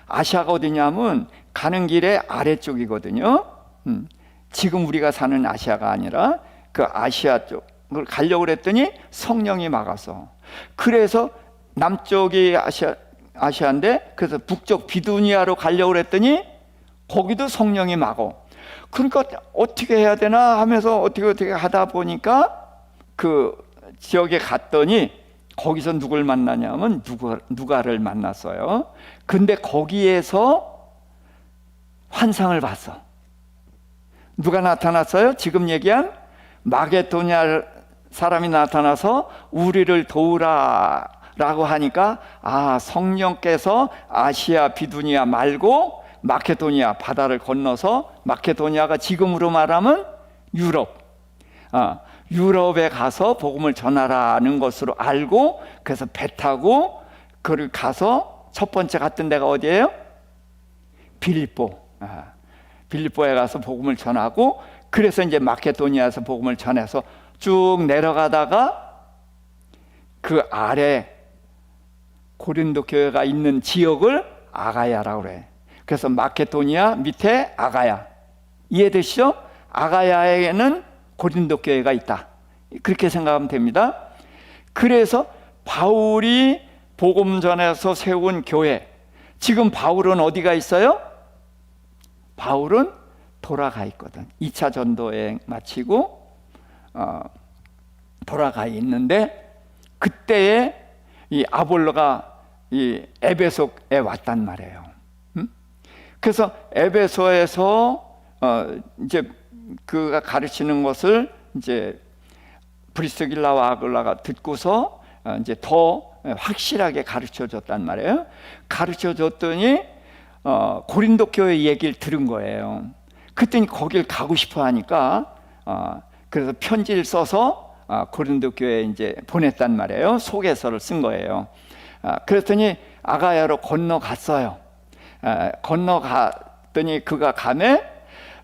아시아가 어디냐면 가는 길의 아래쪽이거든요. 지금 우리가 사는 아시아가 아니라 그 아시아 쪽을 가려고 했더니 성령이 막아서. 그래서 남쪽이 아시아인데 그래서 북쪽 비두니아로 가려고 했더니 거기도 성령이 막어. 그러니까 어떻게 해야 되나 하면서 어떻게 하다 보니까 그 지역에 갔더니 거기서 누굴 만나냐면 누가를 만났어요. 근데 거기에서 환상을 봤어. 누가 나타났어요? 지금 얘기한 마게도냐 사람이 나타나서 우리를 도우라 라고 하니까 성령께서 아시아 비두니아 말고 마케도니아 바다를 건너서 마케도니아가 지금으로 말하면 유럽, 유럽에 가서 복음을 전하라는 것으로 알고 그래서 배 타고 그를 가서 첫 번째 갔던 데가 어디예요? 빌립보. 빌립보에 가서 복음을 전하고 그래서 이제 마케도니아에서 복음을 전해서 쭉 내려가다가 그 아래 고린도 교회가 있는 지역을 아가야라고 그래. 그래서 마케도니아 밑에 아가야. 이해되시죠? 아가야에는 고린도 교회가 있다. 그렇게 생각하면 됩니다. 그래서 바울이 복음 전해서 세운 교회. 지금 바울은 어디가 있어요? 바울은 돌아가 있거든. 2차 전도여행 마치고 돌아가 있는데 그때에 이 아볼로가 이 에베소에 왔단 말이에요. 그래서 에베소에서 이제 그가 가르치는 것을 이제 브리스길라와 아굴라가 듣고서 이제 더 확실하게 가르쳐 줬단 말이에요. 가르쳐 줬더니 고린도 교회 얘기를 들은 거예요. 그랬더니 거길 가고 싶어 하니까 그래서 편지를 써서 고린도 교회에 이제 보냈단 말이에요. 소개서를 쓴 거예요. 그랬더니 아가야로 건너갔어요. 건너갔더니 그가 가매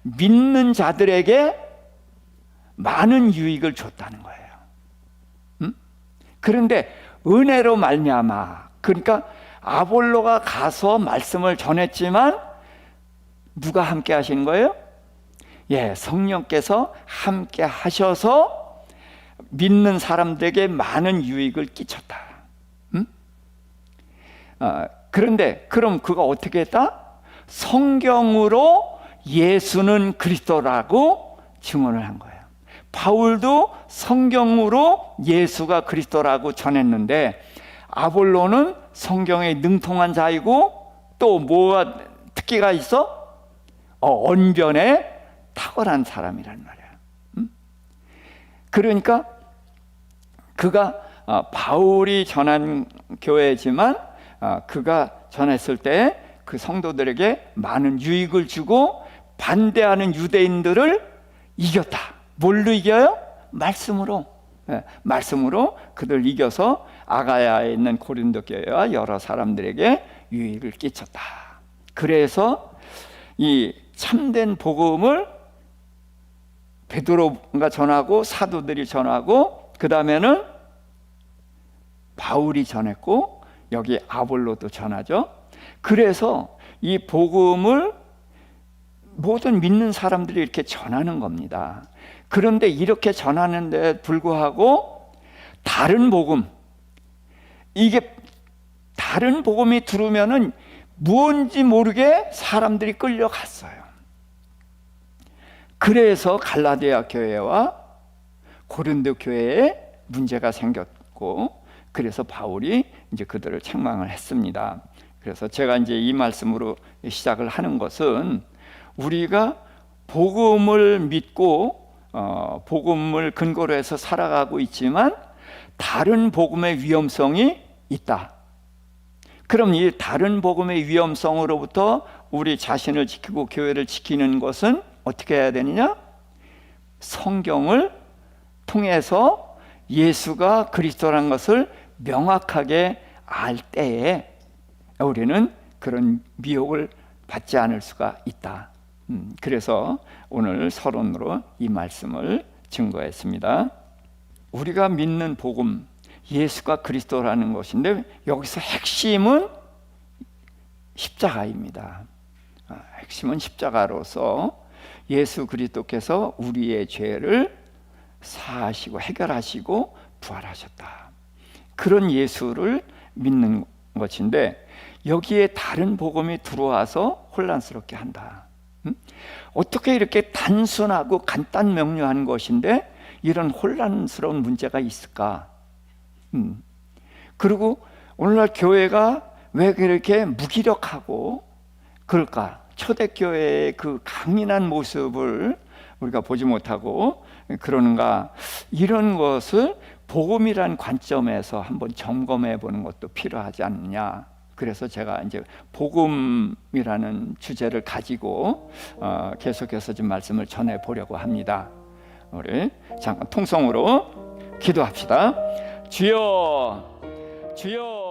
믿는 자들에게 많은 유익을 줬다는 거예요. 그런데 은혜로 말미암아, 그러니까 아볼로가 가서 말씀을 전했지만 누가 함께 하신 거예요? 성령께서 함께 하셔서 믿는 사람들에게 많은 유익을 끼쳤다. 그런데 그럼 그가 어떻게 했다? 성경으로 예수는 그리스도라고 증언을 한 거예요. 바울도 성경으로 예수가 그리스도라고 전했는데, 아볼로는 성경에 능통한 자이고 또 뭐가 특기가 있어? 언변에 탁월한 사람이란 말이야. 그러니까 그가 바울이 전한 교회지만 그가 전했을 때 그 성도들에게 많은 유익을 주고 반대하는 유대인들을 이겼다. 뭘로 이겨요? 말씀으로. 말씀으로 그들 이겨서 아가야에 있는 고린도 교회와 여러 사람들에게 유익을 끼쳤다. 그래서 이 참된 복음을 베드로가 전하고 사도들이 전하고 그 다음에는 바울이 전했고 여기 아볼로도 전하죠. 그래서 이 복음을 모든 믿는 사람들이 이렇게 전하는 겁니다. 그런데 이렇게 전하는데 불구하고 다른 복음, 이게 다른 복음이 들으면은 무언지 모르게 사람들이 끌려갔어요. 그래서 갈라디아 교회와 고린도 교회에 문제가 생겼고, 그래서 바울이 이제 그들을 책망을 했습니다. 그래서 제가 이제 이 말씀으로 시작을 하는 것은, 우리가 복음을 믿고 복음을 근거로 해서 살아가고 있지만 다른 복음의 위험성이 있다. 그럼 이 다른 복음의 위험성으로부터 우리 자신을 지키고 교회를 지키는 것은 어떻게 해야 되느냐? 성경을 통해서 예수가 그리스도라는 것을 명확하게 알 때에 우리는 그런 미혹을 받지 않을 수가 있다. 그래서 오늘 서론으로 이 말씀을 증거했습니다. 우리가 믿는 복음, 예수가 그리스도라는 것인데 여기서 핵심은 십자가입니다. 핵심은 십자가로서 예수 그리스도께서 우리의 죄를 사하시고 해결하시고 부활하셨다. 그런 예수를 믿는 것인데 여기에 다른 복음이 들어와서 혼란스럽게 한다. 어떻게 이렇게 단순하고 간단 명료한 것인데 이런 혼란스러운 문제가 있을까? 그리고 오늘날 교회가 왜 그렇게 무기력하고 그럴까? 초대교회의 그 강인한 모습을 우리가 보지 못하고 그러는가? 이런 것을 복음이라는 관점에서 한번 점검해 보는 것도 필요하지 않느냐. 그래서 제가 이제 복음이라는 주제를 가지고 계속해서 좀 말씀을 전해 보려고 합니다. 우리 잠깐 통성으로 기도합시다. 주여, 주여.